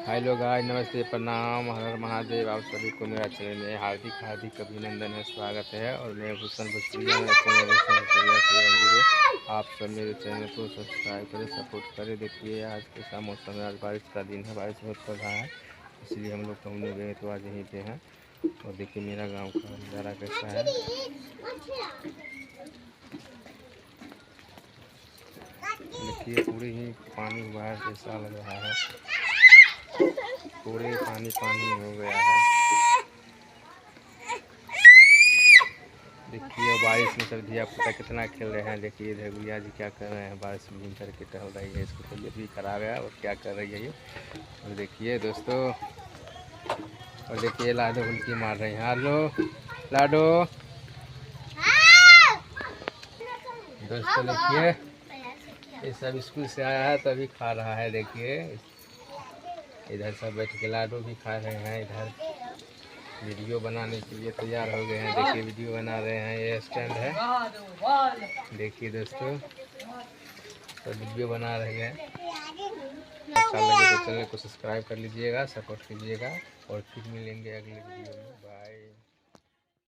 Hello guys, नमस्ते, प्रणाम, हर हर महादेव। आप सभी को मेरा चैनल में हार्दिक हार्दिक अभिनंदन है, स्वागत है। और मैं भूषण भूसरिया, मेरा चैनल भूषण भूसरिया 710। आप सब मेरे चैनल को सब्सक्राइब करें, सपोर्ट करें। देखिए आज कैसा मौसम है, आज बारिश का दिन है, बारिश बहुत पड़ रहा है, इसलिए हम लोग घूमने गए तो आज यहीं पे हैं। और देखिए मेरा गाँव का नज़ारा कैसा है। देखिए पूरे ही पानी हुआ है, जैसा लग रहा है पूरे पानी पानी हो गया है। देखिए बारिश में सब धिया पुता कितना खेल रहे हैं। देखिए इधर गुड़िया जी क्या कर रहे हैं, बारिश में घूम करके टहल रही है, इसको तबीयत भी खराब है और क्या कर रही है ये। और देखिए दोस्तों, और देखिए लाडो उल्टी मार रही है। हेलो लाडो। दोस्तों देखिए ये सब स्कूल से आया है तभी खा रहा है। देखिए इधर सब बैठ के लाडू भी खा रहे हैं। इधर वीडियो बनाने के लिए तैयार हो गए हैं। देखिए वीडियो बना रहे हैं, ये स्टैंड है। देखिए दोस्तों सब वीडियो बना रहे हैं। अच्छा लगे तो चैनल को सब्सक्राइब कर लीजिएगा, सपोर्ट कीजिएगा। और फिर मिलेंगे अगले वीडियो में। बाय।